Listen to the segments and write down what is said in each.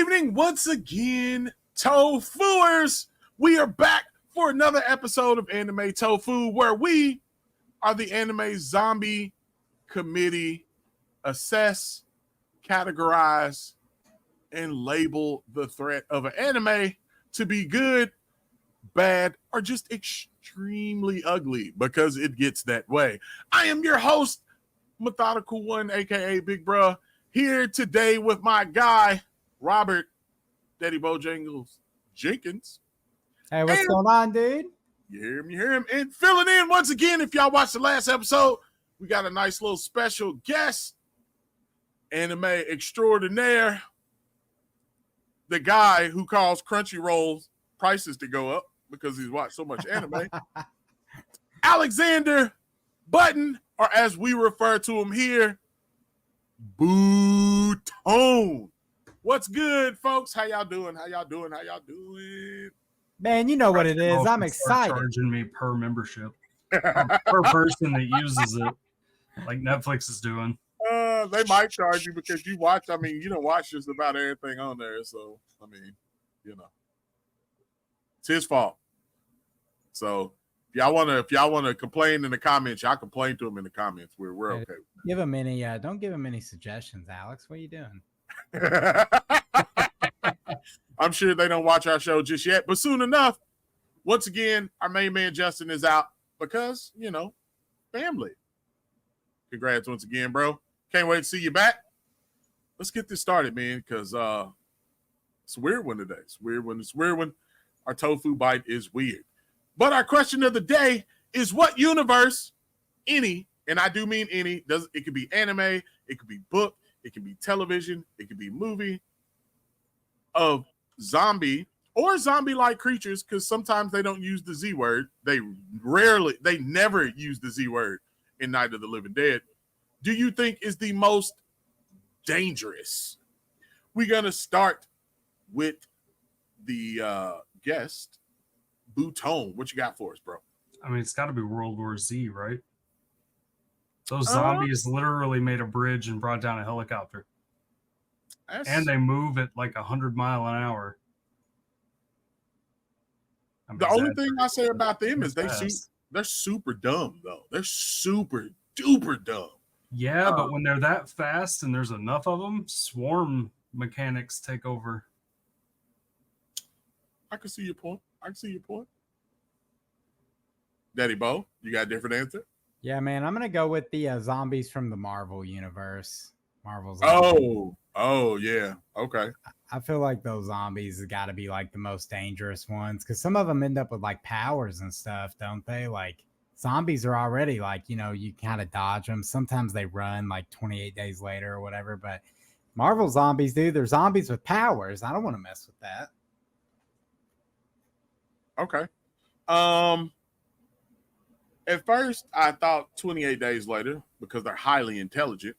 evening once again, Tofuers. We are back for another episode of Anime Tofu, where we are the anime zombie committee, assess, categorize, and label the threat of an anime to be good, bad, or just extremely ugly, because it gets that way. I am your host, Methodical One, aka Big Bruh, here today with my guy, Robert Daddy Bojangles Jenkins. Hey, what's going on, dude? You hear him. And filling in once again, if y'all watched the last episode, we got a nice little special guest, anime extraordinaire, the guy who caused Crunchyroll's prices to go up because he's watched so much anime. Alexander Button, or as we refer to him here, Bootone. What's good, folks? How y'all doing? Man, you know what it is. I'm excited. Charging me per membership, per person that uses it, like Netflix is doing. They might charge you because you watch. I mean, you don't watch just about everything on there. So, I mean, you know, it's his fault. So, if y'all wanna complain in the comments, y'all complain to him in the comments. We're okay. Give him any. Don't give him any suggestions, Alex. What are you doing? I'm sure they don't watch our show just yet, but soon enough. Once again, our main man Justin is out because, you know, family. Congrats once again, bro. Can't wait to see you back. Let's get this started, man, because it's a weird one today. It's a weird one. Our tofu bite is weird. But our question of the day is, what universe, any, and I do mean any, it could be anime, it could be book, it could be television, it could be movie, of zombie or zombie-like creatures, because sometimes they don't use the Z word. They never use the Z word in Night of the Living Dead. Do you think is the most dangerous? We're going to start with the guest, Bootone. What you got for us, bro? I mean, it's got to be World War Z, right? Those zombies literally made a bridge and brought down a helicopter. And they move at like 100 miles an hour. I mean, the only thing I say about them is they're super dumb, though. They're super duper dumb. Yeah, but when they're that fast and there's enough of them, swarm mechanics take over. I can see your point. Daddy Bo, you got a different answer? Yeah, man. I'm gonna go with the zombies from the Marvel universe. Marvel zombies. Oh, yeah. Okay. I feel like those zombies have got to be like the most dangerous ones, because some of them end up with like powers and stuff, don't they? Like zombies are already like, you know, you kind of dodge them. Sometimes they run like 28 days later or whatever. But Marvel zombies, dude, they're zombies with powers. I don't want to mess with that. Okay. At first, I thought 28 days later, because they're highly intelligent,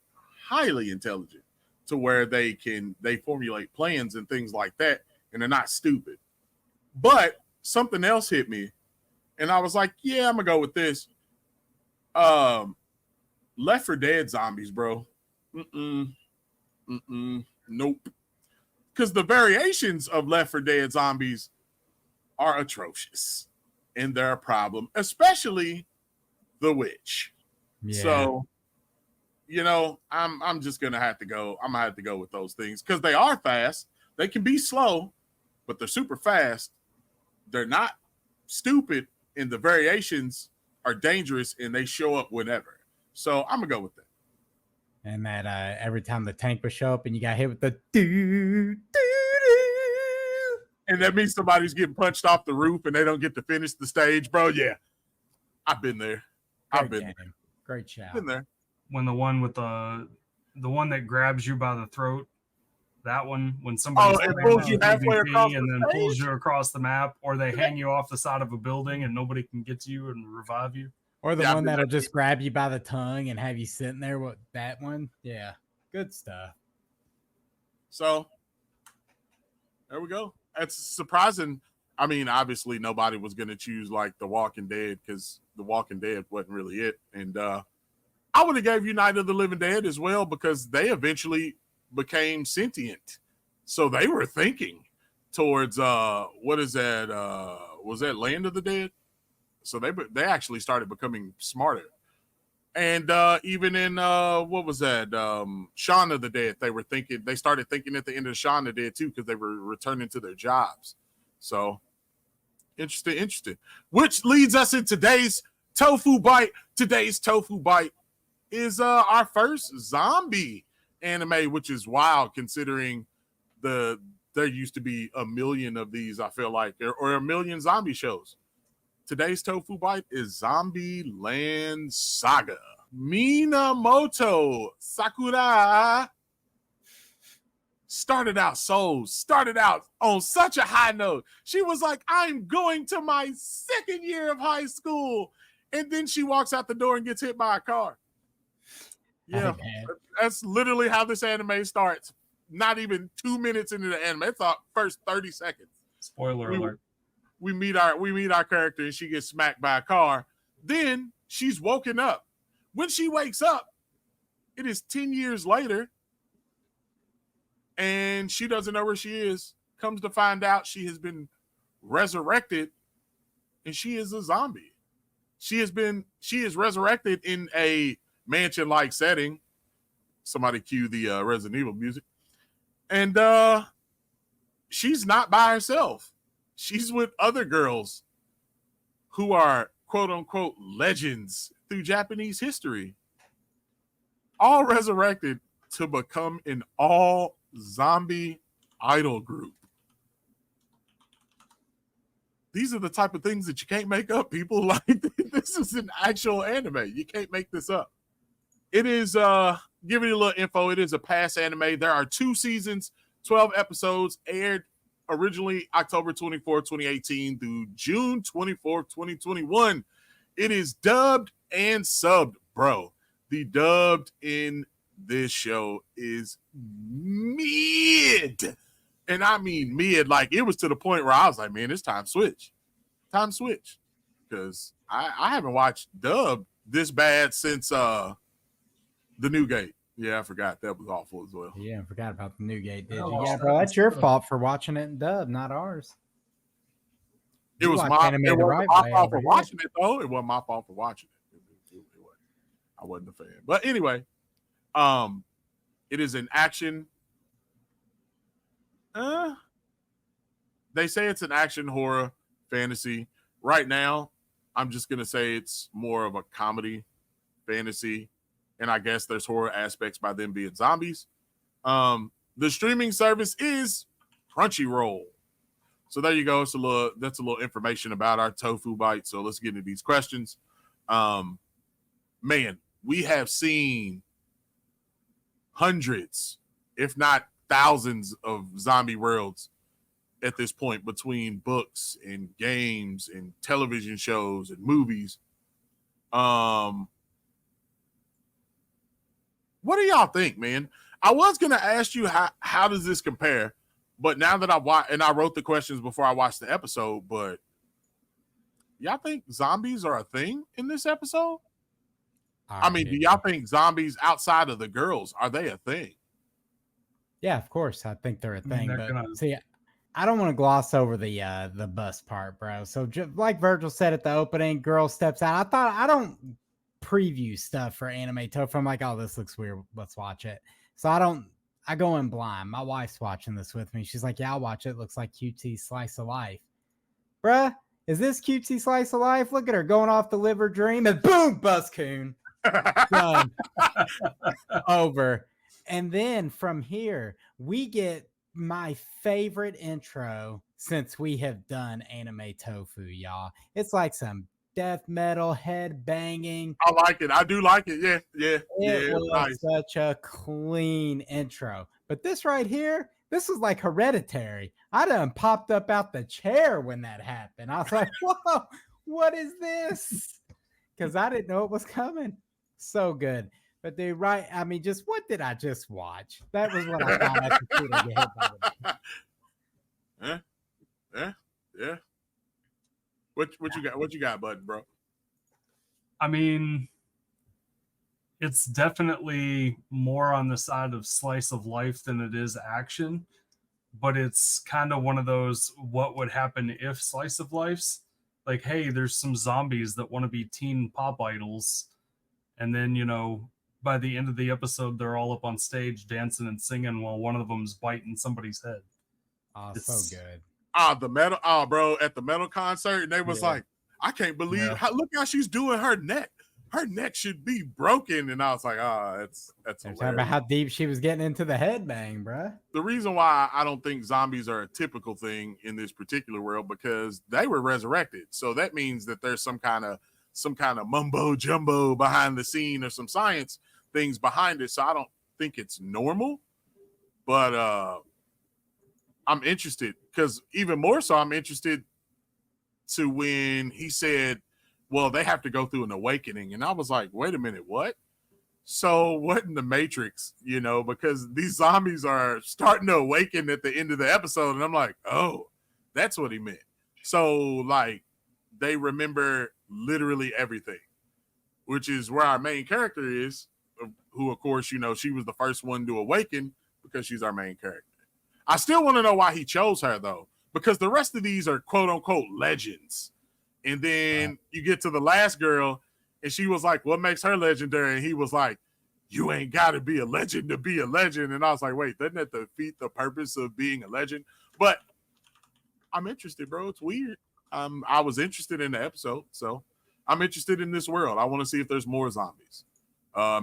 to where they formulate plans and things like that, and they're not stupid. But something else hit me, and I was like, yeah, I'm gonna go with this. Left 4 Dead zombies, bro. Nope. Because the variations of Left 4 Dead zombies are atrocious, and they're a problem, especially the witch. Yeah. So, you know, I'm just gonna have to go. I'm gonna have to go with those things because they are fast. They can be slow, but they're super fast. They're not stupid, and the variations are dangerous, and they show up whenever. So I'm gonna go with that. And that every time the tank would show up, and you got hit with the and that means somebody's getting punched off the roof, and they don't get to finish the stage, bro. Yeah, I've been there. Great shout. Been there. When the one with the one that grabs you by the throat, that one, when somebody pulls you halfway across and then pulls you across the map, or they hang you off the side of a building and nobody can get to you and revive you. Or the one that'll just grab you by the tongue and have you sitting there with that one. Yeah, good stuff. So there we go. That's surprising. I mean, obviously nobody was going to choose like The Walking Dead because The Walking Dead wasn't really it. And I would have gave you Night of the Living Dead as well because they eventually became sentient. So they were thinking towards what is that? Was that Land of the Dead? So they actually started becoming smarter. And even in what was that? Shaun of the Dead, they started thinking at the end of Shaun of the Dead too, because they were returning to their jobs. So interesting. Which leads us in today's Tofu Bite. Today's Tofu Bite is our first zombie anime, which is wild considering there used to be a million of these, I feel like, or a million zombie shows. Today's Tofu Bite is Zombieland Saga. Minamoto Sakura started out on such a high note. She was like, I'm going to my second year of high school. And then she walks out the door and gets hit by a car. Yeah, that's literally how this anime starts. Not even 2 minutes into the anime. It's the first 30 seconds. Spoiler alert. We meet our character and she gets smacked by a car. Then she's woken up. When she wakes up, it is 10 years later and she doesn't know where she is. Comes to find out she has been resurrected and she is a zombie. She is resurrected in a mansion-like setting. Somebody cue the Resident Evil music. And she's not by herself. She's with other girls who are quote-unquote legends through Japanese history. All resurrected to become an all-zombie idol group. These are the type of things that you can't make up, people. Like, this is an actual anime. You can't make this up. It is, giving you a little info, it is a past anime. There are 2 seasons, 12 episodes, aired originally October 24, 2018 through June 24, 2021. It is dubbed and subbed, bro. The dubbed in this show is mid. And I mean mid, like it was to the point where I was like, man, it's time switch. Because I haven't watched dubbed this bad since The New Gate. Yeah, I forgot. That was awful as well. Yeah, I forgot about The New Gate, did you? Yeah, bro, that's your fault for watching it in dub, not ours. It was my fault for watching it, though. It wasn't my fault for watching it. I wasn't a fan. But anyway, it is an action. They say it's an action horror fantasy. Right now, I'm just going to say it's more of a comedy fantasy. And I guess there's horror aspects by them being zombies. The streaming service is Crunchyroll. So there you go. That's a little information about our Tofu Bite. So let's get into these questions. Man, we have seen hundreds, if not thousands, of zombie worlds at this point between books and games and television shows and movies. What do y'all think, man? I was going to ask you how does this compare? But now that I wrote the questions before I watched the episode, but y'all think zombies are a thing in this episode? I mean, do y'all think zombies outside of the girls, are they a thing? Yeah, of course. I think they're a thing. But see, I don't want to gloss over the bus part, bro. So just like Virgil said at the opening, girl steps out. I don't preview stuff for Anime Tofu. I'm like, oh, this looks weird. Let's watch it. So I go in blind. My wife's watching this with me. She's like, yeah, I'll watch it. Looks like QT Slice of Life. Bruh, is this QT Slice of Life? Look at her going off the liver dream and boom, Buzzcoon. Done. Over. And then from here, we get my favorite intro since we have done Anime Tofu, y'all. It's like some death metal head banging. I like it. I do like it. Yeah. It was nice. Such a clean intro. But this right here, this is like Hereditary. I done popped up out the chair when that happened. I was like, whoa, what is this? Because I didn't know it was coming. So good. But dude, right? I mean, just what did I just watch? That was what I thought I could Yeah. What you got? What you got, bud, bro? I mean, it's definitely more on the side of slice of life than it is action. but it's kind of one of those what would happen if slice of lifes. Like, hey, there's some zombies that want to be teen pop idols, and then by the end of the episode they're all up on stage dancing and singing while one of them's biting somebody's head. Oh, so good. The metal, bro, at the metal concert, and they was like, I can't believe look how she's doing her neck. Her neck should be broken. And I was like, that's hilarious. Talking about how deep she was getting into the headbang, bruh. The reason why I don't think zombies are a typical thing in this particular world, because they were resurrected. So that means that there's some kind of mumbo jumbo behind the scene, or some science things behind it. So I don't think it's normal, but I'm interested, because even more so, I'm interested to when he said, well, they have to go through an awakening. And I was like, wait a minute, what? So what in the Matrix, because these zombies are starting to awaken at the end of the episode. And I'm like, oh, that's what he meant. So like they remember literally everything, which is where our main character is, who of course, she was the first one to awaken because she's our main character. I still want to know why he chose her though, because the rest of these are quote unquote legends. And then you get to the last girl, and she was like, what makes her legendary? And he was like, you ain't got to be a legend to be a legend. And I was like, wait, doesn't that defeat the purpose of being a legend? But I'm interested, bro. It's weird. I was interested in the episode, so I'm interested in this world. I want to see if there's more zombies.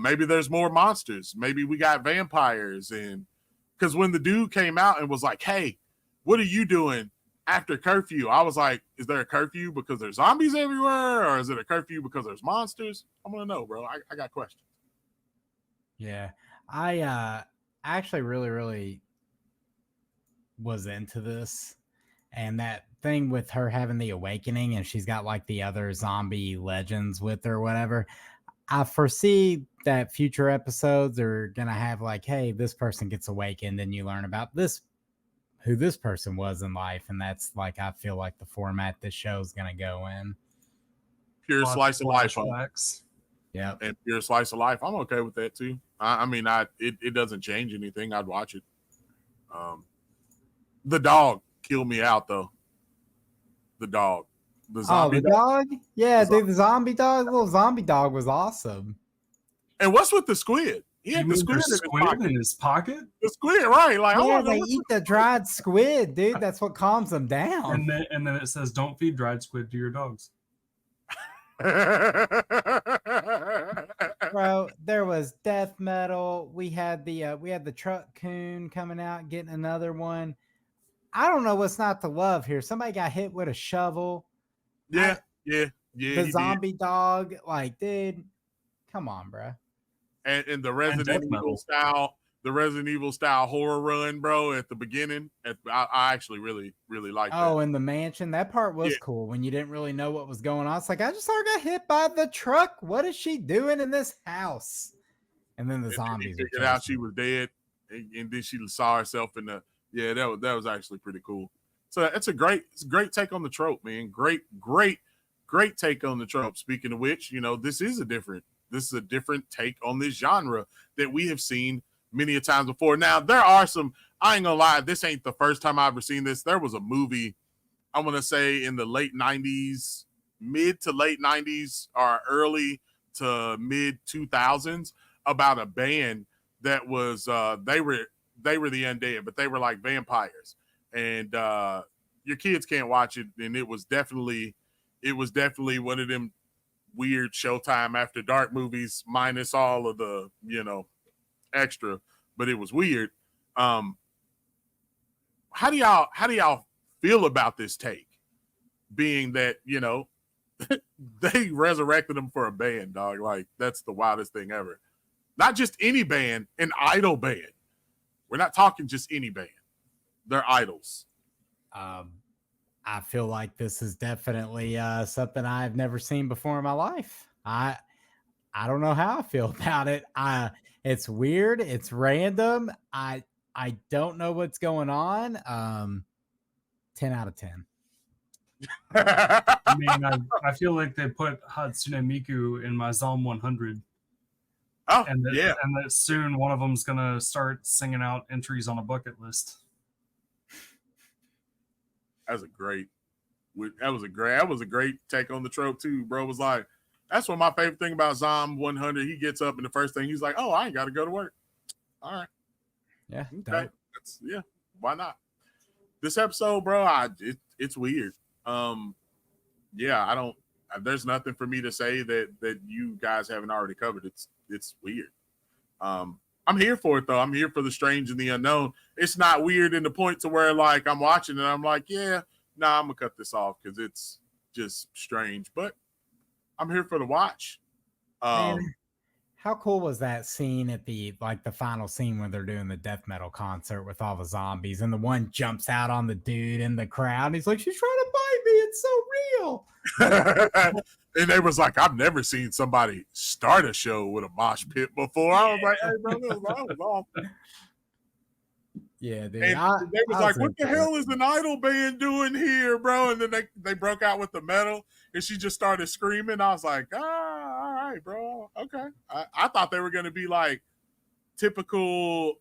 Maybe there's more monsters. Maybe we got vampires. And because when the dude came out and was like, hey, what are you doing after curfew? I was like, is there a curfew because there's zombies everywhere, or is it a curfew because there's monsters? I want to know, bro. I got questions. Yeah. I actually really, really was into this. And that thing with her having the awakening, and she's got like the other zombie legends with her or whatever. I foresee that future episodes are going to have like, hey, this person gets awakened, and you learn about who this person was in life. And that's like, I feel like the format this show is going to go in. Pure slice of life. Yeah. And pure slice of life. I'm okay with that too. I mean, it doesn't change anything. I'd watch it. The dog killed me out though. The dog. The zombie dog? Yeah, dude, the zombie dog. The little zombie dog was awesome. And what's with the squid? He had the squid in his pocket. The squid, right? Like, yeah, they eat the dried squid, dude. That's what calms them down. And then it says, "Don't feed dried squid to your dogs." Bro, there was death metal. We had the truck coon coming out, getting another one. I don't know what's not to love here. Somebody got hit with a shovel. Yeah. The zombie dog, like, dude, come on, bro. And the Resident Evil style horror run, bro, at the beginning. I actually really, really liked that. Oh, in the mansion, that part was cool when you didn't really know what was going on. It's like, I just saw her get hit by the truck. What is she doing in this house? And then the zombies figured out she was dead, and then she saw herself in the that was actually pretty cool. So it's a great take on the trope, man. Great take on the trope. Speaking of which, this is a different take on this genre that we have seen many a times before. Now, there are some, I ain't gonna lie, this ain't the first time I've ever seen this. There was a movie, I'm gonna say in the late 90s, mid to late 90s, or early to mid 2000s, about a band that was they were the undead, but they were like vampires. And your kids can't watch it, and it was definitely one of them weird Showtime After Dark movies, minus all of the extra, but it was weird. How do y'all feel about this take, being that they resurrected them for a band, dog? Like, that's the wildest thing ever. Not just any band, an idol band. We're not talking just any band. They're idols. I feel like this is definitely something I've never seen before in my life. I don't know how I feel about it. It's weird. It's random. I don't know what's going on. 10 out of 10. I mean, I feel like they put Hatsune Miku in my Psalm 100. Oh, and that soon one of them's gonna start singing out entries on a bucket list. That was a great take on the trope too, bro. Was like, that's what my favorite thing about Zom 100. He gets up and the first thing he's like, oh, I ain't got to go to work. All right. Yeah. Okay. Yeah. Why not? This episode, bro, it's weird. Yeah, I don't. There's nothing for me to say that you guys haven't already covered. It's weird. I'm here for it though. I'm here for the strange and the unknown. It's not weird in the point to where like I'm watching and I'm like, yeah, nah, I'm gonna cut this off because it's just strange. But I'm here for the watch. Man, how cool was that scene at the final scene when they're doing the death metal concert with all the zombies and the one jumps out on the dude in the crowd? He's like, she's trying to bite me. It's so real. And they was like, I've never seen somebody start a show with a mosh pit before. I was like, hey, bro, that was awesome. Yeah, dude. And they was like, what the hell is an idol band doing here, bro? And then they broke out with the metal and she just started screaming. I was like, all right, bro. Okay. I thought they were going to be like typical,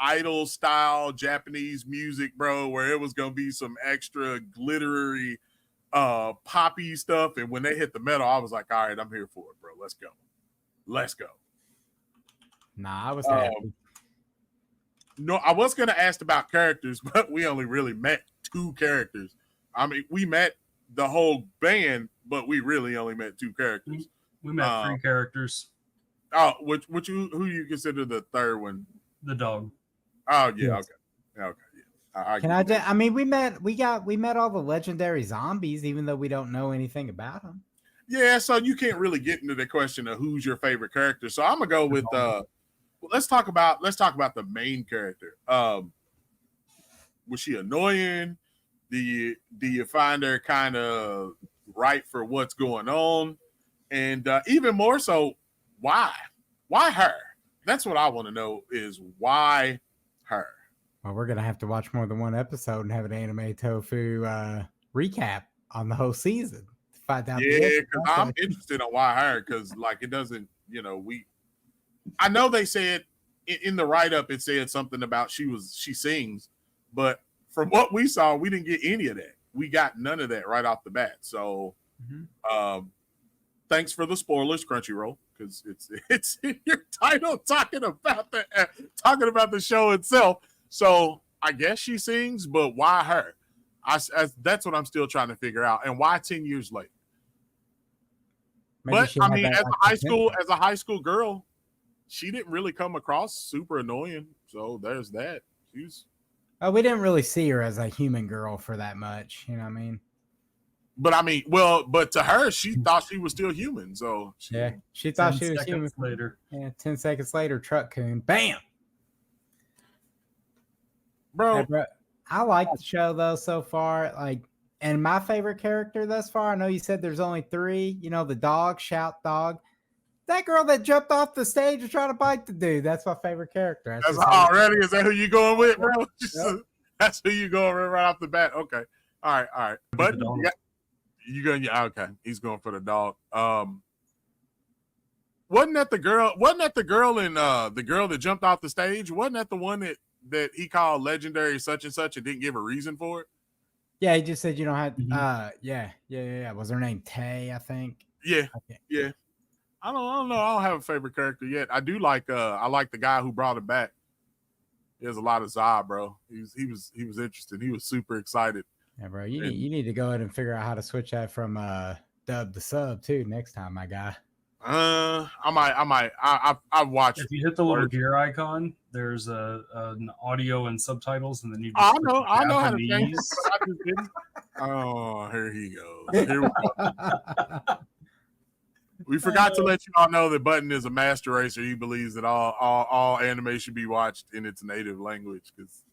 idol style Japanese music, bro, where it was going to be some extra glittery poppy stuff. And when they hit the metal, I was like, all right, I'm here for it, bro. Let's go. Nah, I was happy. No, I was going to ask about characters, but we only really met 2 characters. I mean, we met the whole band, but we really only met 2 characters. We met 3 characters. Oh, who you consider the third one? The dog. Oh, yeah, Yes. okay, yeah. We met all the legendary zombies, even though we don't know anything about them. Yeah, so you can't really get into the question of who's your favorite character. So I'm gonna go with let's talk about the main character. Was she annoying? Do you find her kind of right for what's going on? And even more so, why her? That's what I want to know is why her? Well, we're gonna have to watch more than one episode and have an Anime Tofu recap on the whole season to find out. Yeah, because I'm interested on why her, because like it doesn't, I know they said in the write-up it said something about she sings, but from what we saw, we didn't get any of that. We got none of that right off the bat. So thanks for the spoilers, Crunchyroll, because it's in your title talking about the show itself. So I guess she sings, but why her? That's what I'm still trying to figure out. And why 10 years later? But I mean, as a high school girl, she didn't really come across super annoying. So there's that. We didn't really see her as a human girl for that much. You know what I mean? But I mean, but to her, she thought she was still human. So she thought she was human. Later. Yeah, 10 seconds later, truck coon, bam. Bro, I like the show though so far. And my favorite character thus far, I know you said there's only 3. The dog, Shout Dog. That girl that jumped off the stage and tried to bite the dude. That's my favorite character. Is that who you going with, bro? Yep. That's who you going with right off the bat. Okay. All right. But you going, okay. He's going for the dog. Wasn't that the girl in the girl that jumped off the stage? Wasn't that the one that he called legendary such and such and didn't give a reason for it? Yeah, he just said you don't have yeah. Was her name Tay, I think? Yeah. Yeah. I don't know. I don't have a favorite character yet. I do like I like the guy who brought it back. There's a lot of Zah, bro. He was interested. He was super excited. Yeah, bro. You need to go ahead and figure out how to switch that from dub to sub too next time, my guy. I might. I've watched. If you hit the little gear icon, there's an audio and subtitles, and then you. I know how to change it. Oh, here he goes. Here we go. We forgot to let you all know that Button is a master racer. He believes that all anime should be watched in its native language because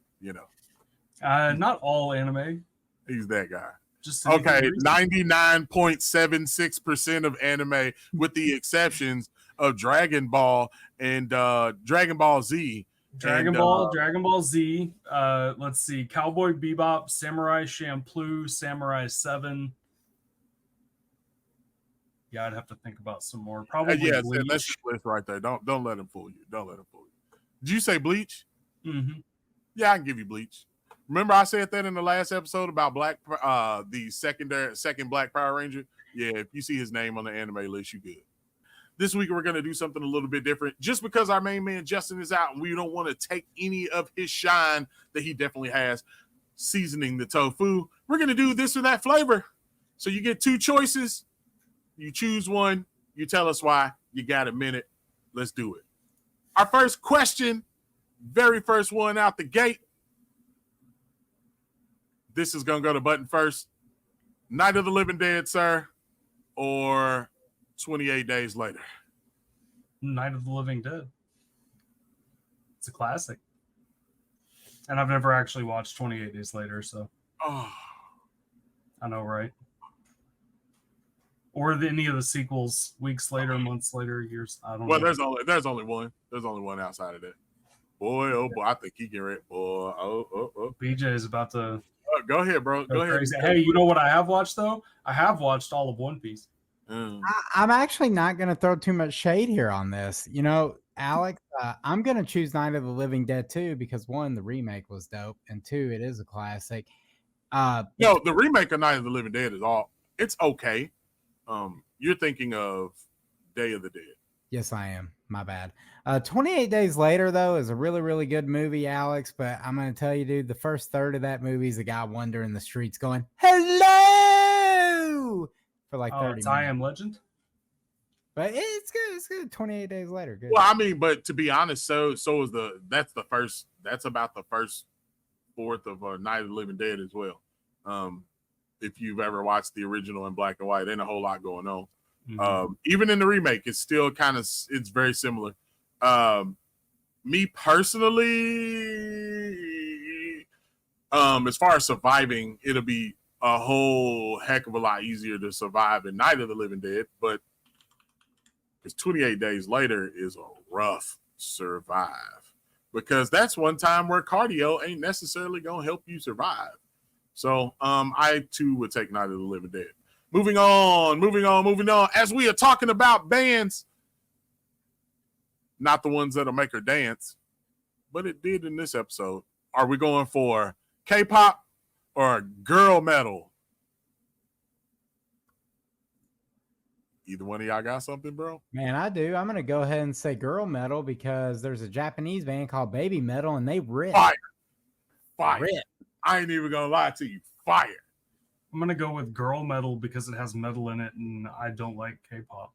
not all anime. He's that guy. Just okay, 99.76% of anime, with the exceptions of Dragon Ball and Dragon Ball Z. Dragon Ball Z. Let's see, Cowboy Bebop, Samurai Champloo, Samurai 7. Yeah, I'd have to think about some more. Probably that's Bleach. the list right there. Don't let him fool you. Don't let him fool you. Did you say Bleach? Mm-hmm. Yeah, I can give you Bleach. Remember I said that in the last episode about the second Black Power Ranger? Yeah, if you see his name on the anime list, you good. This week we're going to do something a little bit different. Just because our main man Justin is out and we don't want to take any of his shine that he definitely has seasoning the tofu, we're going to do this or that flavor. So you get 2 choices. You choose one. You tell us why. You got a minute. Let's do it. Our first question, very first one out the gate. This is going to go to Button first. Night of the Living Dead, sir, or 28 Days Later? Night of the Living Dead. It's a classic. And I've never actually watched 28 Days Later, so. Oh. I know, right? Or any of the sequels, weeks later, months later, years. I don't know. Well, there's only one. There's only one outside of that. Boy, oh boy, I think he can rip. Boy, oh. BJ is about to. Go ahead, bro. Go ahead. Hey, you know what I have watched though? I have watched all of One Piece. I'm actually not going to throw too much shade here on this. You know, Alex, I'm going to choose Night of the Living Dead 2 because 1, the remake was dope, and 2, it is a classic. No, the remake of Night of the Living Dead it's okay. You're thinking of Day of the Dead. Yes, I am. My bad. 28 Days Later, though, is a really, really good movie, Alex. But I'm going to tell you, dude, the first third of that movie is a guy wandering the streets going, hello, for like 30 minutes. I Am Legend? But it's good. It's good. 28 Days Later. Good. Well, I mean, but to be honest, so is that's about the first fourth of Night of the Living Dead as well. If you've ever watched the original in black and white, ain't a whole lot going on. Mm-hmm. Even in the remake, it's still it's very similar. Me personally, as far as surviving, it'll be a whole heck of a lot easier to survive in Night of the Living Dead, but because 28 Days Later is a rough survive, because that's one time where cardio ain't necessarily gonna help you survive. So I too would take Night of the Living Dead. Moving on. As we are talking about bands, not the ones that'll make her dance, but it did in this episode. Are we going for K-pop or girl metal? Either one of y'all got something, bro? Man, I do. I'm going to go ahead and say girl metal because there's a Japanese band called Baby Metal, and they rip. Fire. Rip. I ain't even going to lie to you. Fire. I'm going to go with girl metal because it has metal in it, and I don't like K-pop.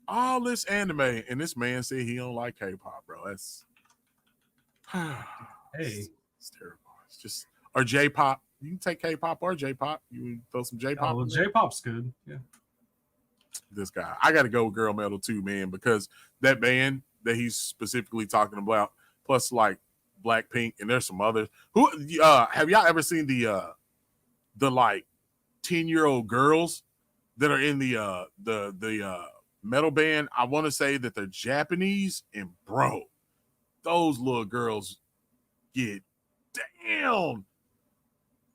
All this anime, and this man said he don't like K-pop, bro. That's... hey. It's terrible. It's just... Or J-pop. You can take K-pop or J-pop. You can throw some J-pop. Oh, well, J-pop's good. Yeah. This guy. I got to go with girl metal too, man, because that band that he's specifically talking about, plus like Blackpink, and there's some others. Who have y'all ever seen the like 10-year-old girls that are in the metal band? I want to say that they're Japanese, and bro, those little girls get down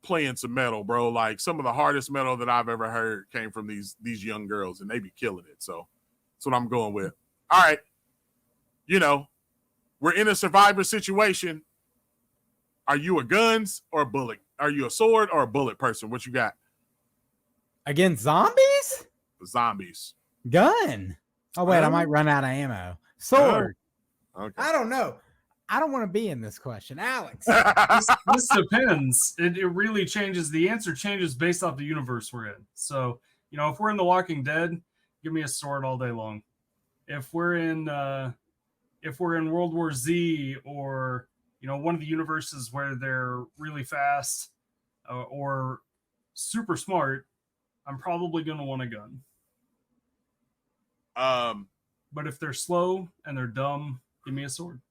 playing some metal, bro. Like some of the hardest metal that I've ever heard came from these young girls, and they be killing it. So that's what I'm going with. All right. You know, we're in a survivor situation. Are you a guns or a bullet? Are you a sword or a bullet person? What you got? Against zombies? Zombies. Gun. Oh, wait, I might run out of ammo. Sword. Okay. I don't know. I don't want to be in this question. Alex. this depends. It really changes. The answer changes based off the universe we're in. So, you know, if we're in The Walking Dead, give me a sword all day long. If we're in World War Z, or, you know, one of the universes where they're really fast or super smart, I'm probably going to want a gun. But if they're slow and they're dumb, give me a sword.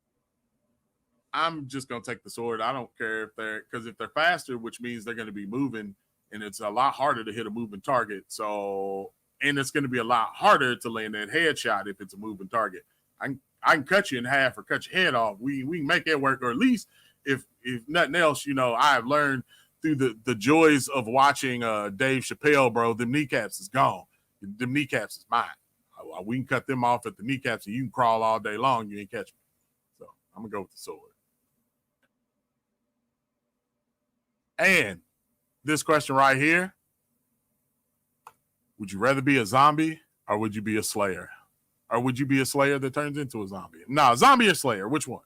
I'm just going to take the sword. I don't care if they're faster, which means they're going to be moving, and it's a lot harder to hit a moving target. So, and it's going to be a lot harder to land that headshot if it's a moving target. I can cut you in half or cut your head off. We can make it work, or at least if nothing else, you know, I've learned through the joys of watching Dave Chappelle, bro. Them kneecaps is gone. Them kneecaps is mine. We can cut them off at the kneecaps, and you can crawl all day long. You ain't catch me. So I'm gonna go with the sword. And this question right here: would you rather be a zombie or would you be a slayer? Or would you be a slayer that turns into a zombie? No, zombie or slayer, which one?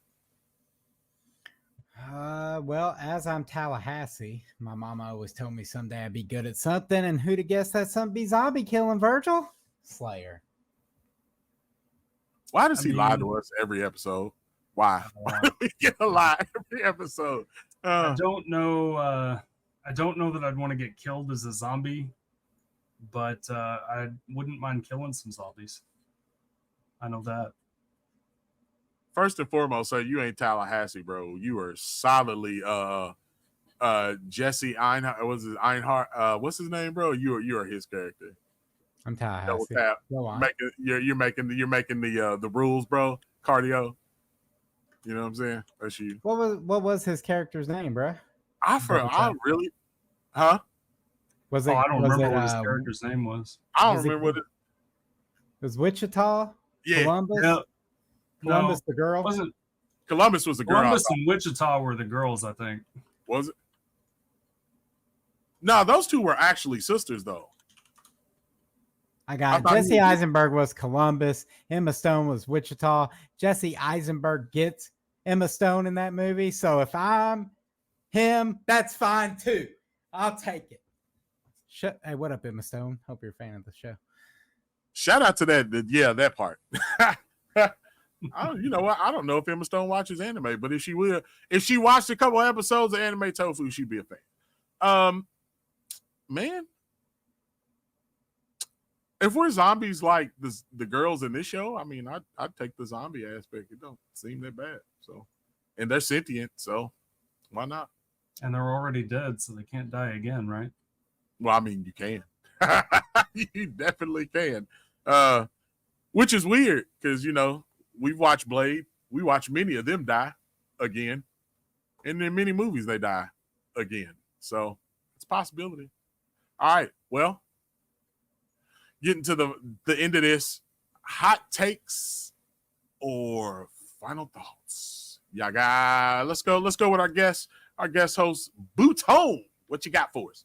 Well, as I'm Tallahassee, my mama always told me someday I'd be good at something, and who to guess that something be zombie killing, Virgil? Slayer. Why does he lie to us every episode? Why? Why do we get a lie every episode? I don't know. I don't know that I'd want to get killed as a zombie, but I wouldn't mind killing some zombies. I know that. First and foremost, sir, you ain't Tallahassee, bro. You are solidly Jesse Einhart. Was it Einhart? What's his name, bro? You are his character. I'm Tallahassee. Go on. You're making the rules, bro. Cardio. You know what I'm saying? That's you. What was his character's name, bro? I really, huh? Was it? I don't remember what his character's name was. I don't remember what it was. Wichita. Yeah. Columbus. Yeah. Columbus, no, the girl. Wasn't Columbus was the girl? Columbus and Wichita were the girls, I think. Was it? No, those two were actually sisters, though. I got it. Jesse Eisenberg was Columbus. Emma Stone was Wichita. Jesse Eisenberg gets Emma Stone in that movie. So if I'm him, that's fine too. I'll take it. Hey, what up, Emma Stone? Hope you're a fan of the show. Shout out to that. Yeah, that part. You know what? I don't know if Emma Stone watches anime, but if she watched a couple episodes of Anime Tofu, she'd be a fan. Man, if we're zombies like the girls in this show, I mean, I'd take the zombie aspect. It don't seem that bad. So, and they're sentient, so why not? And they're already dead, so they can't die again, right? Well, I mean, you can. You definitely can. Which is weird because, you know, we've watched Blade. We watch many of them die again. And in many movies, they die again. So it's a possibility. All right. Well, getting to the end of this, hot takes or final thoughts. Yeah, let's go with our guest host, Bouton. What you got for us?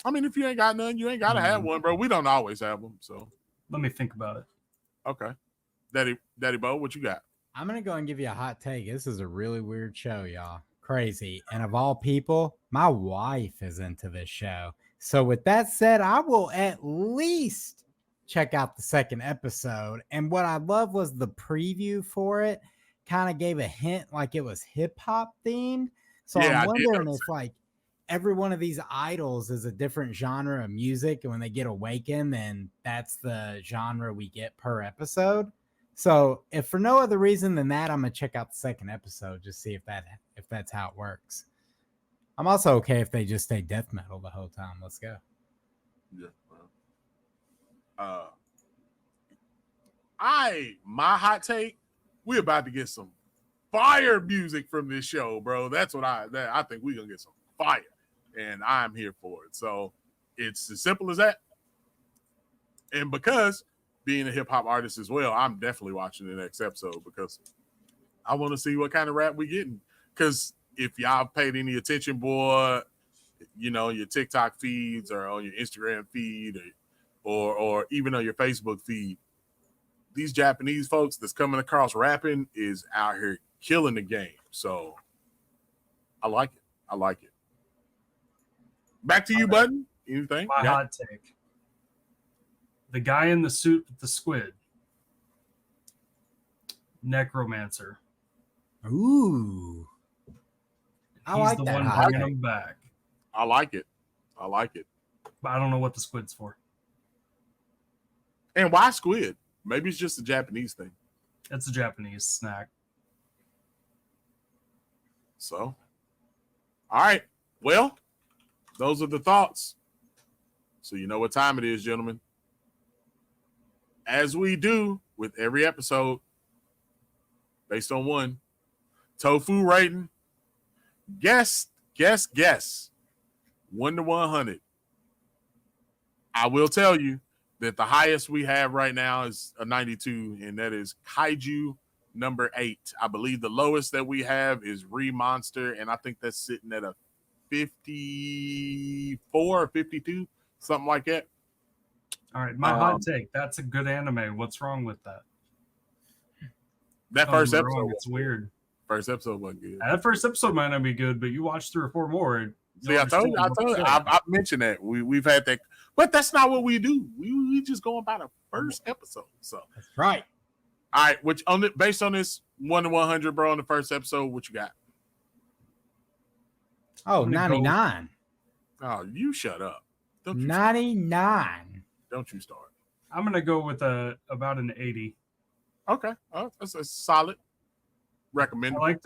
I mean, if you ain't got none, you ain't got to have one, bro. We don't always have them, so. Let me think about it. Okay. Daddy Bo, what you got? I'm going to go and give you a hot take. This is a really weird show, y'all. Crazy. And of all people, my wife is into this show. So with that said, I will at least check out the second episode. And what I love was the preview for it kind of gave a hint like it was hip-hop themed. So yeah, I'm wondering if like every one of these idols is a different genre of music, and when they get awakened, then that's the genre we get per episode. So if for no other reason than that, I'm gonna check out the second episode, just see if that's how it works. I'm also okay if they just stay death metal the whole time. Let's go. Yeah. My hot take, we're about to get some fire music from this show, bro. That's what I think we're gonna get some fire, and I'm here for it. So it's as simple as that. And because being a hip hop artist as well, I'm definitely watching the next episode because I want to see what kind of rap we getting. Because if y'all paid any attention, boy, you know, your TikTok feeds or on your Instagram feed or even on your Facebook feed, these Japanese folks that's coming across rapping is out here killing the game. So I like it. Back to you, Button. Anything? My hot take. The guy in the suit with the squid. Necromancer. Ooh. He's the one bringing him back. I like it. But I don't know what the squid's for. And why squid? Maybe it's just a Japanese thing. It's a Japanese snack. So, all right. Well, those are the thoughts. So you know what time it is, gentlemen. As we do with every episode, based on one, Tofu Rating. Guess. 1 to 100. I will tell you that the highest we have right now is a 92, and that is Kaiju number 8. I believe the lowest that we have is Monster, and I think that's sitting at a 54 or 52, something like that. All right, my hot take. That's a good anime. What's wrong with that? That first episode, it's weird. First episode wasn't good. That first episode might not be good, but you watch 3 or 4 more. See, I told you, I've mentioned that we've had that, but that's not what we do. We just go about a first episode. So That's right. all right, which on it based on this 1 to 100, bro, on the first episode, what you got? Oh, 99. Oh, you shut up. Don't you 99. Don't you start. I'm gonna go with about an 80. Okay, that's a solid recommend. I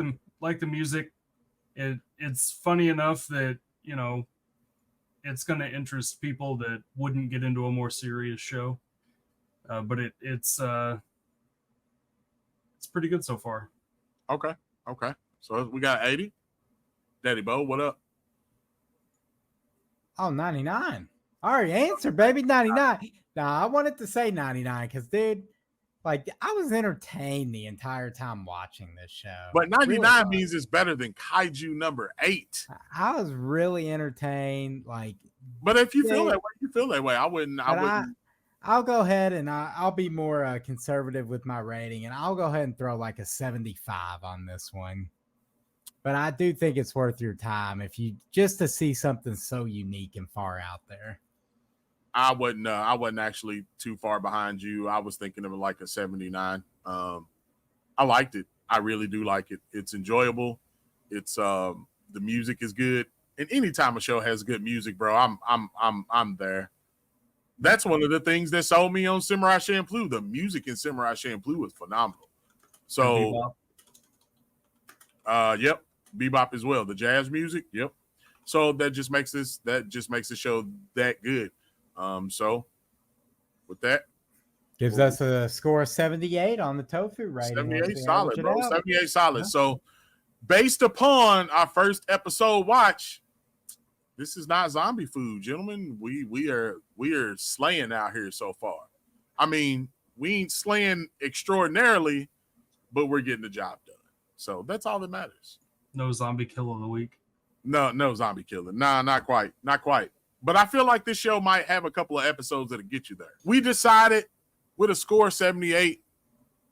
like the music. It's funny enough that it's going to interest people that wouldn't get into a more serious show, but it's pretty good so far. Okay. So we got 80. Daddy Bo, what up? Oh, 99. I already answered, baby. 99. Nah, I wanted to say 99 because, dude, like, I was entertained the entire time watching this show. But 99 means it's better than Kaiju number 8. I was really entertained. Like, but if you feel that way, you feel that way. I wouldn't. I'll go ahead and I'll be more conservative with my rating, and I'll go ahead and throw like a 75 on this one. But I do think it's worth your time if you just to see something so unique and far out there. I wasn't actually too far behind you. I was thinking of it like a 79. I liked it. I really do like it. It's enjoyable. It's the music is good. And anytime a show has good music, bro, I'm there. That's one of the things that sold me on Samurai Champloo. The music in Samurai Champloo was phenomenal. So yep, bebop as well. The jazz music, yep. So that just makes the show that good. So with that, gives us a score of 78 on the Tofu rating. 78 solid, bro. 78 solid. Yeah. So based upon our first episode watch, this is not zombie food, gentlemen. We are slaying out here so far. I mean, we ain't slaying extraordinarily, but we're getting the job done. So that's all that matters. No zombie kill of the week. No zombie killing. Nah, not quite. But I feel like this show might have a couple of episodes that'll get you there. We decided with a score of 78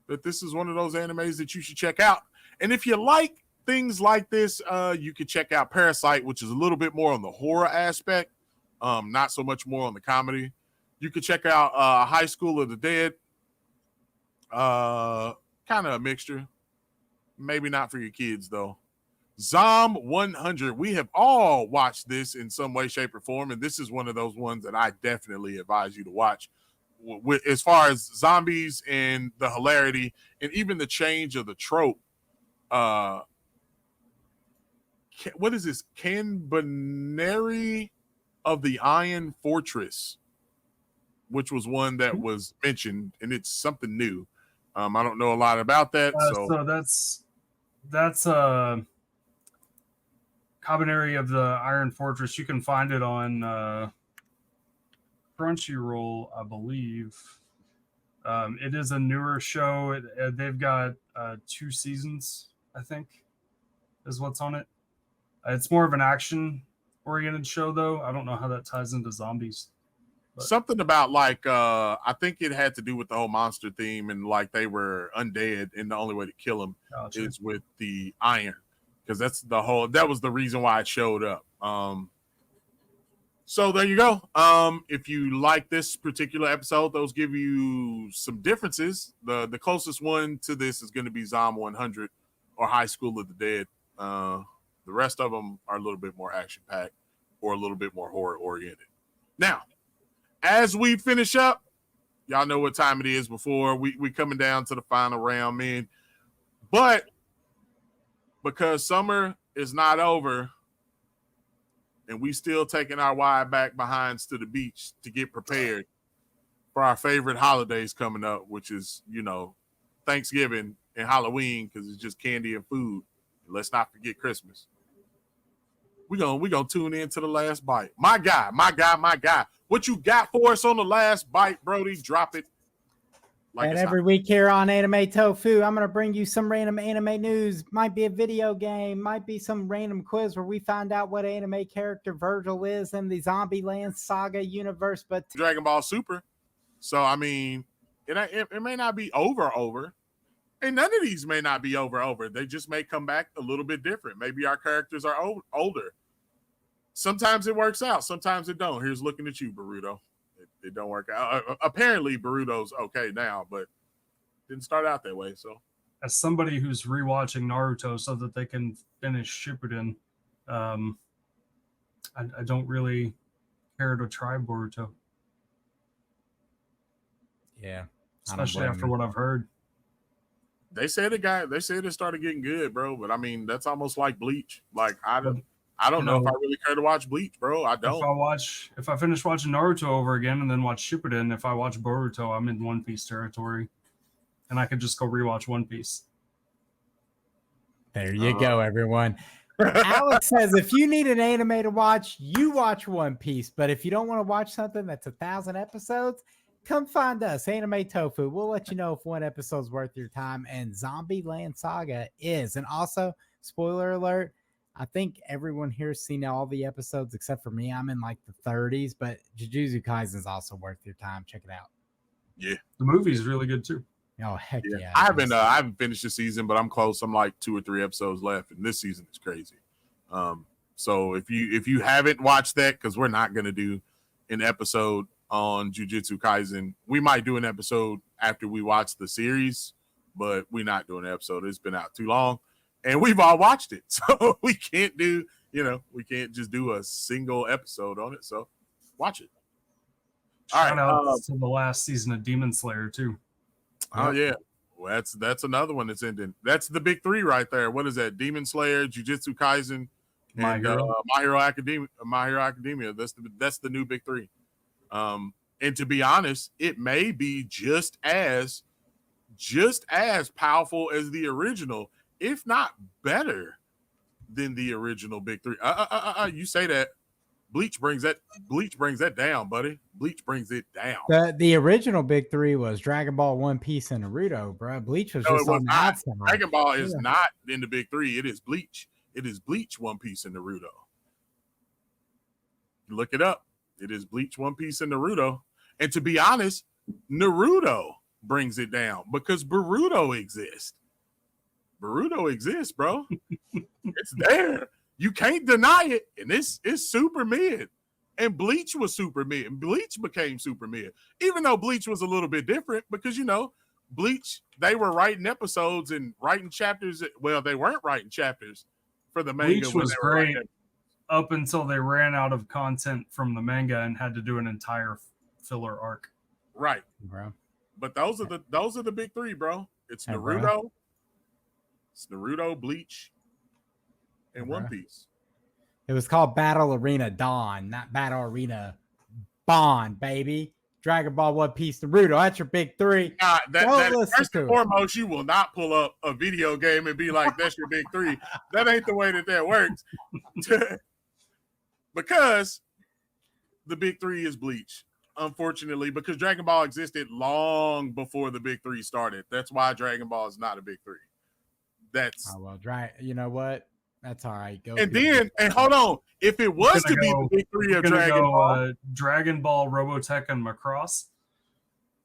that this is one of those animes that you should check out. And if you like things like this, you could check out Parasite, which is a little bit more on the horror aspect, not so much more on the comedy. You could check out High School of the Dead. Kind of a mixture. Maybe not for your kids, though. Zom 100. We have all watched this in some way, shape, or form, and this is one of those ones that I definitely advise you to watch. As far as zombies and the hilarity, and even the change of the trope. What is this? Canbaneri of the Iron Fortress, which was one that was mentioned, and it's something new. I don't know a lot about that. So that's Cabaneri of the Iron Fortress. You can find it on Crunchyroll, I believe. It is a newer show. They've got 2 seasons, I think, is what's on it. It's more of an action-oriented show, though. I don't know how that ties into zombies. But. Something about like I think it had to do with the whole monster theme, and like they were undead, and the only way to kill them is with the iron. Because that was the reason why it showed up. So there you go. If you like this particular episode, those give you some differences. The closest one to this is going to be Zom 100 or High School of the Dead. The rest of them are a little bit more action-packed or a little bit more horror-oriented. Now, as we finish up, y'all know what time it is before we coming down to the final round, man. But because summer is not over and we still taking our wide back behinds to the beach to get prepared for our favorite holidays coming up, which is, Thanksgiving and Halloween, because it's just candy and food. And let's not forget Christmas. We're gonna tune in to the last bite. My guy. What you got for us on the last bite, Brody? Drop it. Like And it's every not. week here on Anime Tofu, I'm going to bring you some random anime news. Might be a video game, might be some random quiz where we find out what anime character Virgil is in the Zombieland Saga universe. But Dragon Ball Super. So I mean, it may not be over, and none of these may not be over. They just may come back a little bit different. Maybe our characters are older. Sometimes it works out, sometimes it don't. Here's looking at you, Boruto. It don't work out. Apparently, Boruto's okay now, but didn't start out that way. So, As somebody who's rewatching Naruto so that they can finish Shippuden, I don't really care to try Boruto, yeah, especially after what I've heard. they said it started getting good, bro. But I mean, that's almost like Bleach. Like I don't know if I really care to watch Bleach, bro. I don't. If I finish watching Naruto over again and then watch Shippuden, if I watch Boruto, I'm in One Piece territory, and I could just go rewatch One Piece. There you go, everyone. Alex says if you need an anime to watch, you watch One Piece. But if you don't want to watch something that's 1,000 episodes, come find us, Anime Tofu. We'll let you know if one episode's worth your time. And Zombieland Saga is. And also, spoiler alert, I think everyone here's seen all the episodes except for me. I'm in like the 30s, but Jujutsu Kaisen is also worth your time. Check it out. Yeah, the movie's really good too. Oh heck yeah! I haven't finished the season, but I'm close. I'm like 2 or 3 episodes left, and this season is crazy. So if you haven't watched that, because we're not gonna do an episode on Jujutsu Kaisen, we might do an episode after we watch the series, but we're not doing an episode. It's been out too long, and we've all watched it, so we can't just do a single episode on it. So watch it. Shout out to the last season of Demon Slayer too. Oh yeah, well, that's another one that's ending. That's the big 3 right there. What is that? Demon Slayer, Jujutsu Kaisen, My and Hero. My Hero Academia. That's the new big 3. And to be honest, it may be just as powerful as the original, if not better than the original big 3. You say that. Bleach brings that down, buddy. Bleach brings it down. The original big 3 was Dragon Ball, One Piece, and Naruto, bro. Bleach was just on the outside. Dragon Ball is not in the big 3. It is Bleach. It is Bleach, One Piece, and Naruto. Look it up. It is Bleach, One Piece, and Naruto. And to be honest, Naruto brings it down because Boruto exists. Boruto exists, bro. It's there. You can't deny it. And this is super mid. And Bleach was super mid. And Bleach became super mid. Even though Bleach was a little bit different because, Bleach, they were writing episodes and writing chapters. Well, they weren't writing chapters for the manga. Bleach was great up until they ran out of content from the manga and had to do an entire filler arc. Right. Bro. But those are the big 3, bro. It's Naruto. Bro. It's Naruto, Bleach, and One Piece. It was called Battle Arena Dawn, not Battle Arena Bond, baby. Dragon Ball, One Piece, Naruto. That's your big 3. First and foremost, you will not pull up a video game and be like, that's your big 3. That ain't the way that works. Because the big 3 is Bleach, unfortunately, because Dragon Ball existed long before the big 3 started. That's why Dragon Ball is not a big 3. That's you know what? That's all right. Go. And hold on. If it was to be the big 3 of Dragon Ball, Dragon Ball, Robotech, and Macross.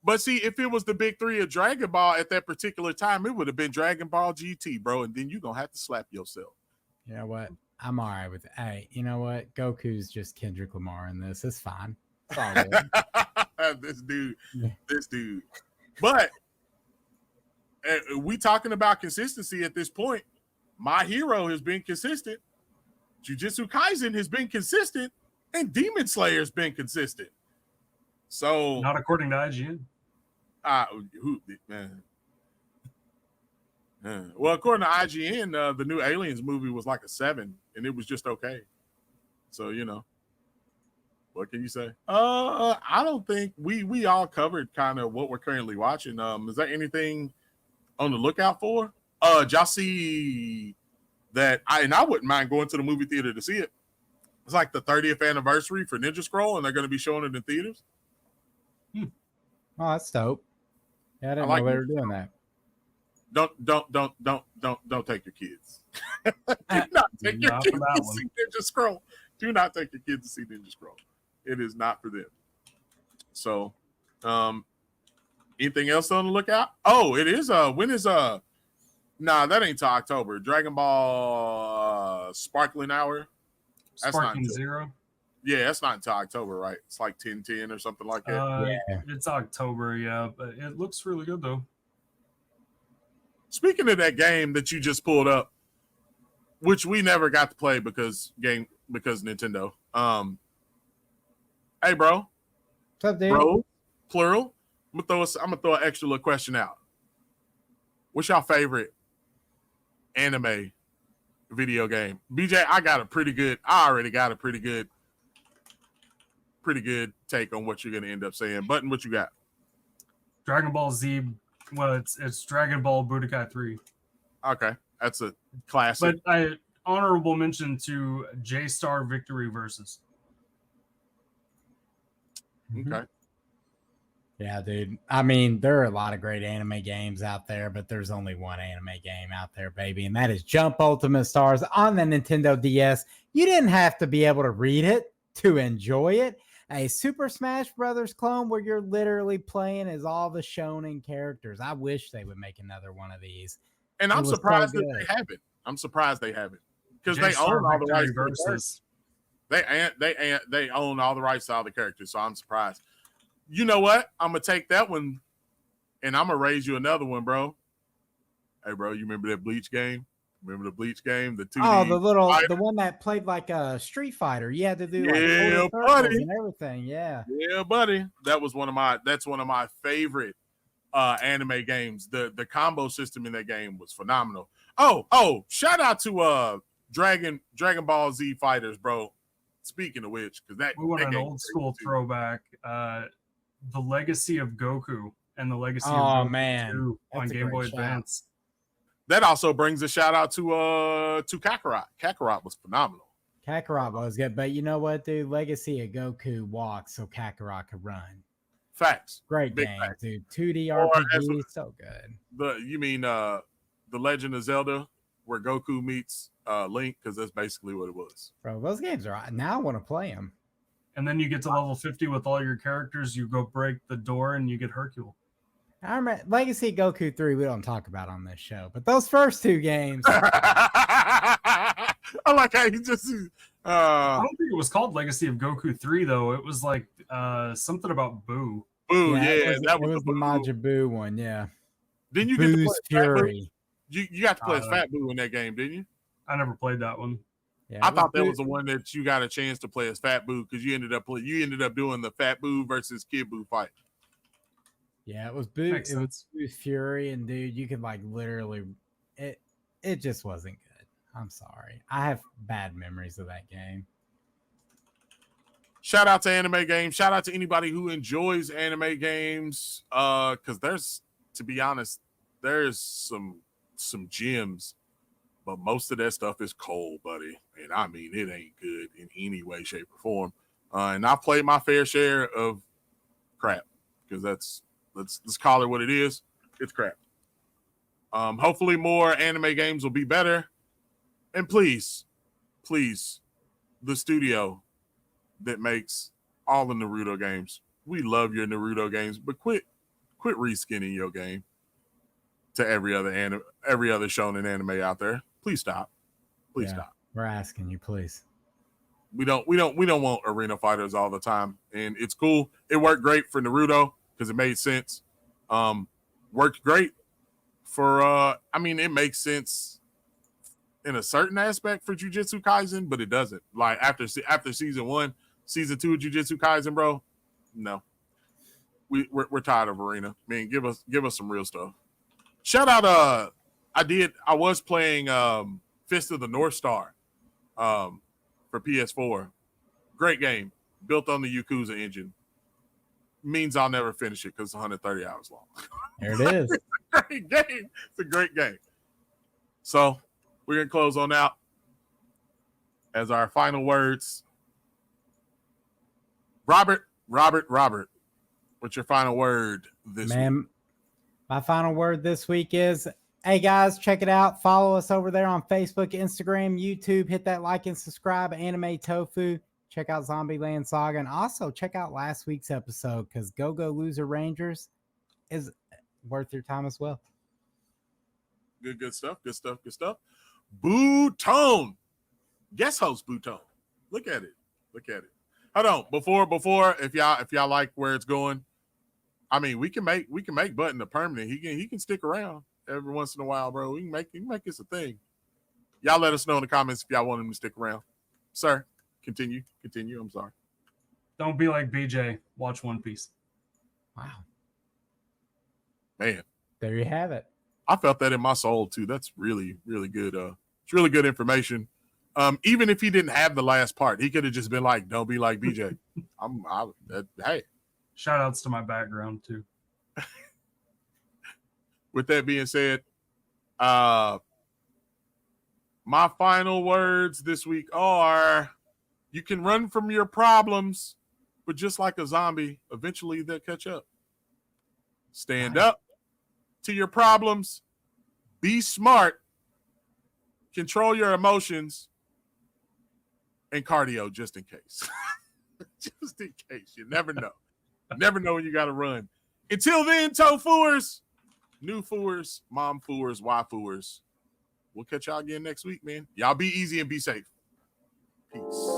But see, if it was the big 3 of Dragon Ball at that particular time, it would have been Dragon Ball GT, bro. And then you're gonna have to slap yourself. You know what? I'm all right with it. Hey, you know what? Goku's just Kendrick Lamar in this. It's fine. It's all good. This dude. But we talking about consistency at this point. My Hero has been consistent. Jujutsu Kaisen has been consistent. And Demon Slayer has been consistent. So not according to IGN. Well, according to IGN, the new Aliens movie was like a 7, and it was just okay. So what can you say? I don't think we all covered kind of what we're currently watching. Is there anything on the lookout for? Y'all see that? I wouldn't mind going to the movie theater to see it. It's like the 30th anniversary for Ninja Scroll, and they're going to be showing it in theaters. Oh, that's dope. Yeah, I didn't like know they it. were doing that. Don't take your kids. Do not take your Not kids for that to one. see Ninja Scroll. Do not take your kids to see Ninja Scroll. It is not for them. So, anything else on the lookout? Oh, it is. When is Nah, that ain't till October. Dragon Ball Sparkling Hour. That's not Sparking until, Zero. yeah, that's not until October, right? It's like 10/10 or something like that. Yeah. It's October, yeah, but it looks really good though. Speaking of that game that you just pulled up, which we never got to play because Nintendo. Hey, bro, What's up, dude? bro, plural. I'm gonna throw an extra little question out. What's your favorite anime video game? BJ, I already got a pretty good take on what you're gonna end up saying. Button, what you got? Dragon Ball Z. Well, it's Dragon Ball Budokai 3. Okay, that's a classic. But I honorable mention to J Star Victory Versus. Okay. Yeah, dude. I mean, there are a lot of great anime games out there, but there's only one anime game out there, baby, and that is Jump Ultimate Stars on the Nintendo DS. You didn't have to be able to read it to enjoy it. A Super Smash Brothers clone where you're literally playing as all the shonen characters. I wish they would make another one of these. And I'm It was so surprised that good. they haven't. I'm surprised they haven't because they J-Star own all the Victory rights. To the characters. Versus. They own all the rights to all the characters, so I'm surprised. You know what? I'm gonna take that one, and I'm gonna raise you another one, bro. Hey, bro, you remember that Bleach game? Remember the Bleach game? The 2D. Oh, the fighter? one that played like a Street Fighter. You had to do Yeah, like quarter buddy. circles and everything. Yeah. Yeah, buddy. That's one of my favorite anime games. The combo system in that game was phenomenal. Oh, shout out to Dragon Ball Z Fighters, bro. Speaking of which, because We want that an game old was school crazy, too. throwback. The Legacy of Goku and the Legacy of Oh Goku man, 2 on that's a Game great Boy shout. Advance. That also brings a shout out to Kakarot. Kakarot was phenomenal. Kakarot was good, but you know what, dude? Legacy of Goku walks so Kakarot could run. Facts. Great Big game, facts. dude. 2D Or as RPG, so good. You mean the Legend of Zelda, where Goku meets Link, because that's basically what it was. Bro, those games are now I want to play them. And then you get to level 50 with all your characters. You go break the door and you get Hercule. I remember Legacy Goku 3, we don't talk about on this show, but those first two games. I like how you just. I don't think it was called Legacy of Goku 3, though. It was like something about Boo. Boo, yeah, that was the Majin Buu one, yeah. Didn't you get to play Boo's Fat Boo? Fury? You got to play as Fat Boo in that game, didn't you? I never played that one. Yeah, I thought that was the one that you got a chance to play as Fat Boo because you ended up doing the Fat Boo versus Kid Boo fight. Yeah, it was Boo. Makes It was Boo's Fury, and dude, you could like literally, it just wasn't good. I'm sorry, I have bad memories of that game. Shout out to anime games. Shout out to anybody who enjoys anime games. Because to be honest, there's some gems, but most of that stuff is cold, buddy. And I mean, it ain't good in any way, shape, or form. And I've played my fair share of crap because let's call it what it is. It's crap. Hopefully more anime games will be better. And please, the studio that makes all the Naruto games, we love your Naruto games, but quit reskinning your game to every other shonen anime out there. Please stop. Please stop. We're asking you, please. We don't want arena fighters all the time. And it's cool. It worked great for Naruto because it made sense. Worked great for it makes sense in a certain aspect for Jujutsu Kaisen, but it doesn't. Like after season 1, season 2 of Jujutsu Kaisen, bro. No. We're tired of arena. Man, give us some real stuff. Shout out I was playing Fist of the North Star for PS4. Great game. Built on the Yakuza engine. Means I'll never finish it because it's 130 hours long. There it is. Great game. It's a great game. So we're gonna close on out as our final words. Robert, what's your final word this week? My final word this week is, hey guys, check it out. Follow us over there on Facebook, Instagram, YouTube. Hit that like and subscribe. Anime Tofu. Check out Zombieland Saga. And also check out last week's episode because Go Go Loser Rangers is worth your time as well. Good stuff. Good stuff. Good stuff. Bootone. Guest host Bootone. Look at it. Look at it. Hold on. Before, if y'all like where it's going, I mean, we can make Button a permanent. He can stick around every once in a while, bro. We can make this a thing. Y'all let us know in the comments if y'all want him to stick around. Sir, continue. I'm sorry. Don't be like BJ. Watch One Piece. Wow. Man. There you have it. I felt that in my soul too. That's really, really good. It's really good information. Even if he didn't have the last part, he could have just been like, "Don't be like BJ." Hey. Shout outs to my background too. With that being said, my final words this week are: you can run from your problems, but just like a zombie, eventually they'll catch up. Stand up to your problems, be smart, control your emotions, and cardio just in case. Just in case. You never know. Never know when you got to run. Until then, tofuers, new foers, mom foers, waifuers. We'll catch y'all again next week, man. Y'all be easy and be safe. Peace.